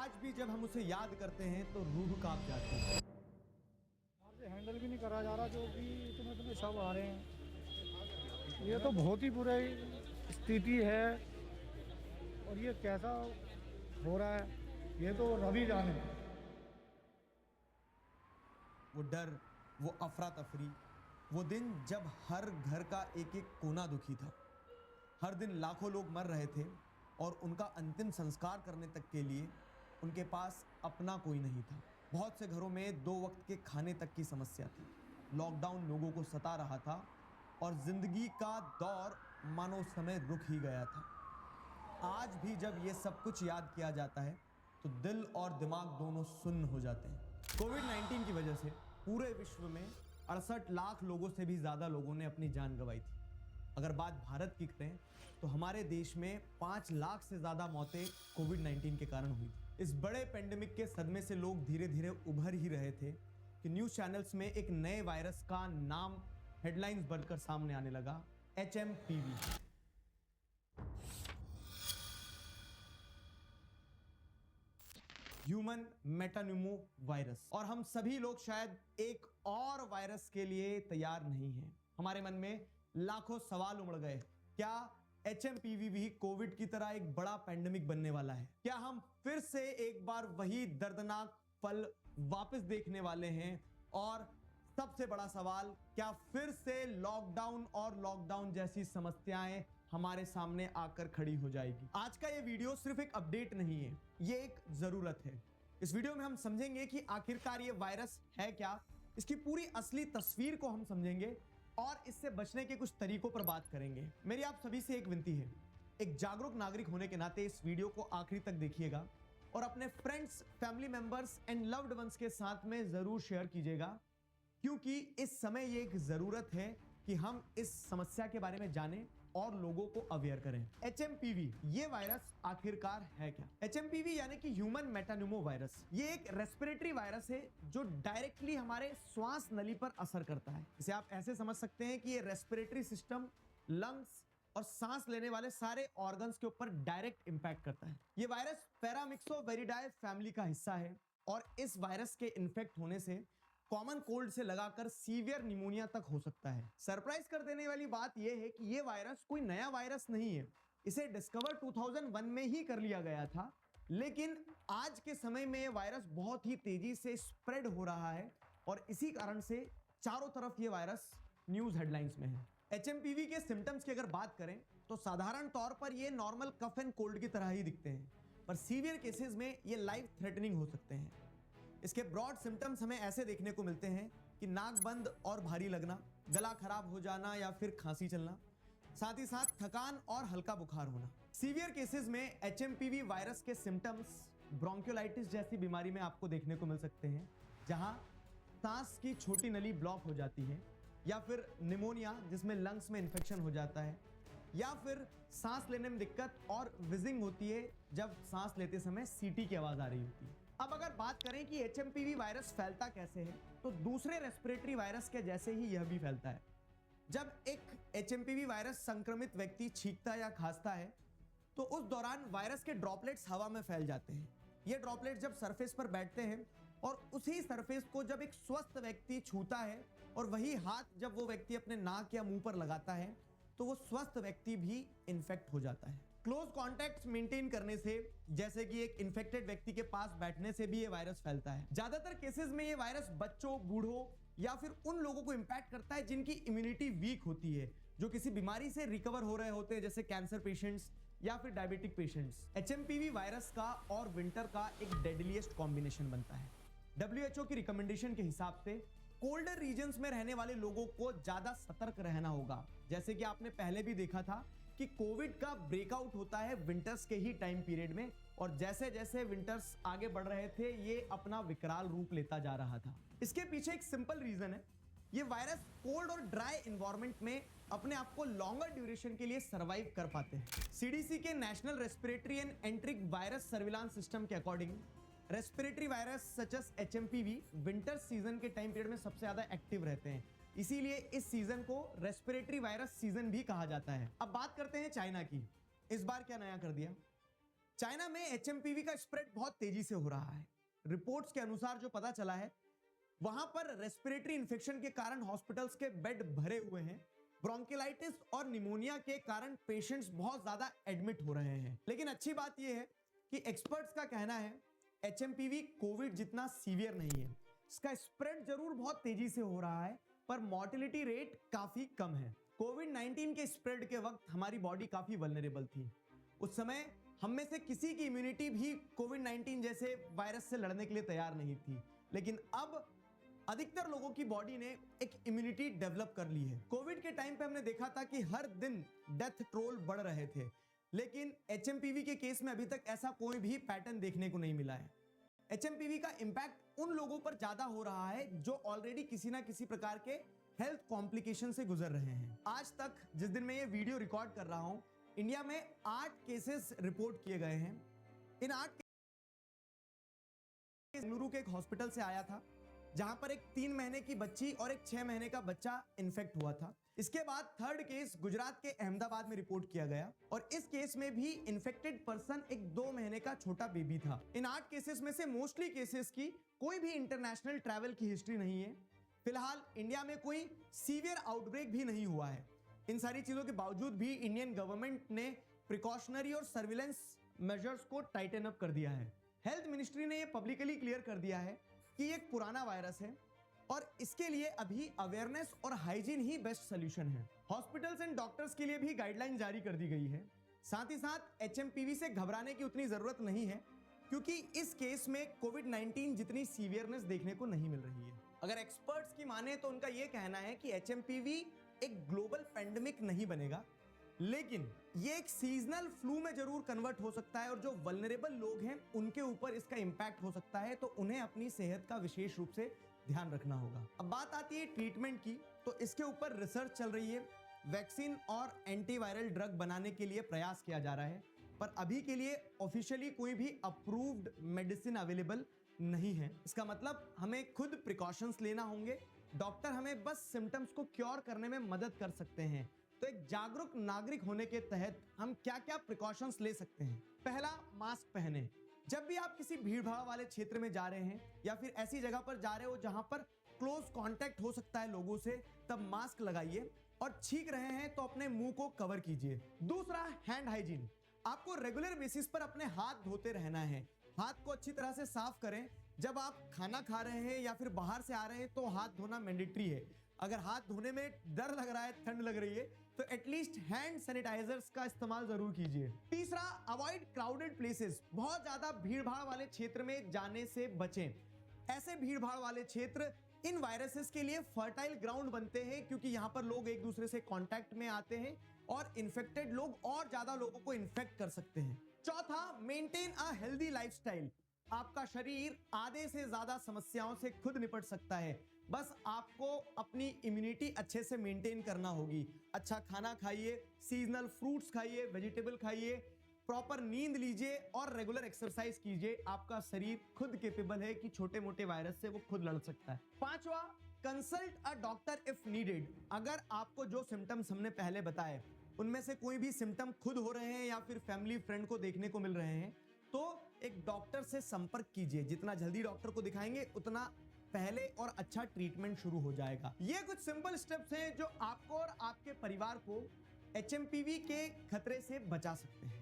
आज भी जब हम उसे याद करते हैं तो रूह कांप जाती है। हैंडल भी नहीं करा जा रहा, जो भी इतने इतने शव आ रहे हैं। ये तो बहुत ही बुरी स्थिति है और ये कैसा हो रहा है ये तो रब ही जाने। वो डर, वो अफरा तफरी, वो दिन जब हर घर का एक एक कोना दुखी था। हर दिन लाखों लोग मर रहे थे और उनका अंतिम संस्कार करने तक के लिए उनके पास अपना कोई नहीं था। बहुत से घरों में 2 वक्त के खाने तक की समस्या थी। लॉकडाउन लोगों को सता रहा था और जिंदगी का दौर मानो उस समय रुक ही गया था। आज भी जब ये सब कुछ याद किया जाता है तो दिल और दिमाग दोनों सुन्न हो जाते हैं। कोविड-19 की वजह से पूरे विश्व में 68 लाख लोगों से भी ज्यादा लोगों ने अपनी जान गंवाई थी। अगर बात भारत की करें तो हमारे देश में 5 लाख से ज्यादा मौतें कोविड-19 के कारण हुई थी। इस बड़े पेंडेमिक के सदमे से लोग धीरे धीरे उभर ही रहे थे कि न्यूज चैनल्स में एक नए वायरस का नाम हेडलाइंस बनकर सामने आने लगा, HMPV। Human मेटान्यूमो virus. और हम सभी लोग शायद एक और वायरस के लिए तैयार नहीं हैं। हमारे मन में लाखों सवाल उमड़ गए। क्या HMPV भी कोविड की तरह एक बड़ा पैंडेमिक बनने वाला है? क्या हम फिर से एक बार वही दर्दनाक पल वापस देखने वाले हैं? और सबसे बड़ा सवाल, क्या फिर से लॉकडाउन और लॉकडाउन जैसी समस्याएं हमारे सामने आकर खड़ी हो जाएगी? आज का ये वीडियो सिर्फ एक अपडेट नहीं है, ये एक जरूरत है। इस वीडियो में हम समझेंगे कि आखिरकार ये वायरस है क्या, इसकी पूरी असली तस्वीर को हम समझेंगे और इससे बचने के कुछ तरीकों पर बात करेंगे। मेरी आप सभी से एक विनती है, एक जागरूक नागरिक होने के नाते इस वीडियो को आखिरी तक देखिएगा और अपने friends, family members and loved ones के साथ में जरूर शेयर कीजिएगा, क्योंकि इस समय ये एक जरूरत है कि हम इस समस्या के बारे में जानें और लोगों को अवेयर करें। HMPV ये वायरस आखिरकार है क्या? HMPV यानी कि ह्यूमन मेटान्यूमो वायरस, ये एक रेस्पिरेटरी वायरस है जो डायरेक्टली हमारे श्वास नली पर असर करता है। इसे आप ऐसे समझ सकते हैं कि ये रेस्पिरेटरी सिस्टम, लंग्स और सांस लेने वाले सारे ऑर्गन्स के ऊपर डायरेक्ट इंपैक्ट करता है। ये वायरस पैरामिक्सोवेरिडाई फैमिली का हिस्सा है और इस वायरस के इन्फेक्ट होने से कॉमन कोल्ड से लगाकर सीवियर निमोनिया तक हो सकता है। सरप्राइज कर देने वाली बात यह है कि यह वायरस कोई नया वायरस नहीं है। इसे डिस्कवर 2001 में ही कर लिया गया था, लेकिन आज के समय में यह वायरस बहुत ही तेजी से स्प्रेड हो रहा है और इसी कारण से चारों तरफ यह वायरस न्यूज हेडलाइंस में है। HMPV के सिम्टम्स की अगर बात करें तो साधारण तौर पर यह नॉर्मल कफ एंड कोल्ड की तरह ही दिखते हैं, पर सीवियर केसेस में यह लाइफ थ्रेटनिंग हो सकते हैं। इसके ब्रॉड सिम्टम्स हमें ऐसे देखने को मिलते हैं कि नाक बंद और भारी लगना, गला खराब हो जाना या फिर खांसी चलना, साथ ही साथ थकान और हल्का बुखार होना। सीवियर केसेस में HMPV वायरस के सिम्टम्स ब्रोंकियोलाइटिस जैसी बीमारी में आपको देखने को मिल सकते हैं, जहां सांस की छोटी नली ब्लॉक हो जाती है, या फिर निमोनिया जिसमें लंग्स में इंफेक्शन हो जाता है, या फिर सांस लेने में दिक्कत और विजिंग होती है जब सांस लेते समय सीटी की आवाज आ रही होती है। अब अगर बात करें कि HMPV वायरस फैलता कैसे है, तो दूसरे रेस्पिरेटरी वायरस के जैसे ही यह भी फैलता है। जब एक HMPV वायरस संक्रमित व्यक्ति छींकता या खांसता है तो उस दौरान वायरस के ड्रॉपलेट्स हवा में फैल जाते हैं। ये ड्रॉपलेट्स जब सरफेस पर बैठते हैं और उसी सरफेस को जब एक स्वस्थ व्यक्ति छूता है और वही हाथ जब वो व्यक्ति अपने नाक या मुंह पर लगाता है तो वो स्वस्थ व्यक्ति भी इन्फेक्ट हो जाता है। क्लोज कॉन्टैक्ट्स मेंटेन करने से, जैसे कि एक इन्फेक्टेड व्यक्ति के पास बैठने से भी ये वायरस फैलता है। ज्यादातर केसेस में ये वायरस बच्चों, बूढ़ों या फिर उन लोगों को इंपैक्ट करता है जिनकी इम्यूनिटी वीक होती है, जो किसी बीमारी से रिकवर हो रहे होते हैं, जैसे कैंसर पेशेंट्स या फिर डायबिटिक पेशेंट्स। HMPV वायरस का और विंटर का एक डेडलीस्ट कॉम्बिनेशन बनता है। WHO की रिकमेंडेशन के हिसाब से कोल्डर रीजन्स में रहने वाले लोगों को ज्यादा सतर्क रहना होगा। जैसे कि आपने पहले भी देखा था कि कोविड का ब्रेकआउट होता है विंटर्स के ही टाइम पीरियड में, और जैसे जैसे विंटर्स आगे बढ़ रहे थे ये अपना विकराल रूप लेता जा रहा था। इसके पीछे एक सिंपल रीजन है, ये वायरस कोल्ड और ड्राई एनवायरनमेंट में अपने आप को लॉन्गर ड्यूरेशन के लिए सर्वाइव कर पाते हैं। CDC के national respiratory and enteric virus surveillance system के according respiratory virus such as HMPV winter season के टाइम पीरियड में सबसे ज्यादा एक्टिव रहते हैं, इसीलिए इस सीजन को रेस्पिरेटरी वायरस सीजन भी कहा जाता है। अब बात करते हैं चाइना की। इस बार क्या नया कर दिया? चाइना में एचएमपीवी का स्प्रेड बहुत तेजी से हो रहा है। रिपोर्ट्स के अनुसार जो पता चला है, वहां पर रेस्पिरेटरी इंफेक्शन के कारण हॉस्पिटल्स के बेड भरे हुए हैं। ब्रोंकिलाइटिस और निमोनिया के कारण पेशेंट्स बहुत ज्यादा एडमिट हो रहे हैं। लेकिन अच्छी बात यह है कि एक्सपर्ट्स का कहना है एचएमपीवी कोविड जितना सीवियर नहीं है। इसका स्प्रेड जरूर बहुत तेजी से हो रहा है, पर मॉर्टिलिटी रेट काफी कम है। कोविड-19 के स्प्रेड के वक्त हमारी बॉडी काफी वल्नरेबल थी। उस समय हम में से किसी की इम्यूनिटी भी कोविड-19 जैसे वायरस से लड़ने के लिए तैयार नहीं थी। लेकिन अब अधिकतर लोगों की बॉडी ने एक इम्यूनिटी डेवलप कर ली है। कोविड के टाइम पे हमने देखा था कि हर दिन डेथ टोल बढ़ रहे थे, लेकिन एचएमपीवी के केस में अभी तक ऐसा कोई भी पैटर्न देखने को नहीं मिला है। एचएमपीवी का इंपैक्ट उन लोगों पर ज्यादा हो रहा है जो ऑलरेडी किसी ना किसी प्रकार के हेल्थ कॉम्प्लिकेशन से गुजर रहे हैं। आज तक जिस दिन मैं ये वीडियो रिकॉर्ड कर रहा हूं, इंडिया में 8 केसेस रिपोर्ट किए गए हैं। इन 8 बेंगलुरु के एक हॉस्पिटल से आया था, जहां पर एक 3 महीने की बच्ची और एक 6 महीने का बच्चा इन्फेक्ट हुआ था। इसके बाद थर्ड केस गुजरात के अहमदाबाद में रिपोर्ट किया गया और इस केस में भी इन्फेक्टेड पर्सन एक 2 महीने का छोटा बेबी था। इन 8 केसेस में से मोस्टली केसेस की कोई भी इंटरनेशनल ट्रैवल की हिस्ट्री नहीं है। फिलहाल इंडिया में कोई सीवियर आउटब्रेक भी नहीं हुआ है। इन सारी चीजों के बावजूद भी इंडियन गवर्नमेंट ने प्रिकॉशनरी और सर्विलेंस मेजर्स को टाइटन अप कर दिया है। हेल्थ मिनिस्ट्री ने यह पब्लिकली क्लियर कर दिया है कि ये एक पुराना वायरस है और इसके लिए अभी अवेयरनेस और हाइजीन ही बेस्ट सोल्यूशन है। हॉस्पिटल्स एंड डॉक्टर्स के लिए भी गाइडलाइन जारी कर दी गई है। साथ ही साथ एचएमपीवी से घबराने की उतनी जरूरत नहीं है, क्योंकि इस केस में कोविड-19 जितनी सीवियरनेस देखने को नहीं मिल रही है। अगर एक्सपर्ट्स की माने तो उनका यह कहना है कि एचएमपीवी एक ग्लोबल पेंडेमिक नहीं बनेगा, लेकिन ये एक सीजनल फ्लू में जरूर कन्वर्ट हो सकता है और जो वल्नरेबल लोग हैं उनके ऊपर इसका इंपैक्ट हो सकता है, तो उन्हें अपनी सेहत का विशेष रूप से ध्यान रखना होगा। अब बात आती है ट्रीटमेंट की, तो इसके ऊपर रिसर्च चल रही है। वैक्सीन और एंटीवायरल ड्रग बनाने के लिए प्रयास किया जा रहा है, पर अभी के लिए ऑफिशियली कोई भी अप्रूव्ड मेडिसिन अवेलेबल नहीं है। इसका मतलब हमें खुद प्रिकॉशंस लेना होंगे। डॉक्टर हमें बस सिम्टम्स को क्योर करने में मदद कर सकते हैं। तो एक जागरूक नागरिक होने के तहत हम क्या-क्या प्रिकॉशंस ले सकते हैं? पहला, मास्क पहने। जब भी आप किसी भीड़-भाड़ वाले क्षेत्र में जा रहे हैं या फिर ऐसी जगह पर जा रहे हो जहां पर क्लोज कांटेक्ट हो सकता है लोगों से, तब मास्क लगाइए और छींक रहे हैं तो अपने मुंह को कवर कीजिए। दूसरा, हैंड हाइजीन। आपको रेगुलर बेसिस पर अपने हाथ धोते रहना है। हाथ को अच्छी तरह से साफ करें। जब आप खाना खा रहे हैं या फिर बाहर से आ रहे हैं तो हाथ धोना मैंडेटरी है। अगर हाथ धोने में डर लग रहा है, ठंड लग रही है, तो एटलीस्ट हैंड सैनिटाइजर्स का इस्तेमाल जरूर कीजिए। तीसरा, अवॉइड क्राउडेड प्लेसेस। बहुत ज्यादा भीड़-भाड़ वाले क्षेत्र में जाने से बचें। ऐसे भीड़-भाड़ वाले क्षेत्र इन वायरसेस के लिए फर्टाइल ग्राउंड बनते हैं, क्योंकि यहां पर लोग एक दूसरे से कांटेक्ट में आते हैं और इन्फेक्टेड लोग और ज्यादा लोगों को इन्फेक्ट कर सकते हैं। चौथा, मेंटेन अ हेल्दी लाइफस्टाइल। आपका शरीर आधे से ज्यादा समस्याओं से खुद निपट सकता है, बस आपको अपनी इम्यूनिटी अच्छे से मेंटेन करना होगी। अच्छा खाना खाइए, सीजनल फ्रूट्स खाइए, वेजिटेबल खाइए, प्रॉपर नींद लीजिए और रेगुलर एक्सरसाइज कीजिए। आपका शरीर खुद कैपेबल है कि छोटे मोटे वायरस से वो खुद लड़ सकता है। पांचवा, consult a doctor if needed. अगर आपको जो सिम्टम्स हमने पहले बताए उनमें से कोई भी सिम्टम खुद हो रहे हैं या फिर फैमिली फ्रेंड को देखने को मिल रहे हैं, तो एक डॉक्टर से संपर्क कीजिए। जितना जल्दी डॉक्टर को दिखाएंगे उतना पहले और अच्छा ट्रीटमेंट शुरू हो जाएगा। ये कुछ सिंपल स्टेप्स हैं जो आपको और आपके परिवार को एचएमपीवी के खतरे से बचा सकते हैं।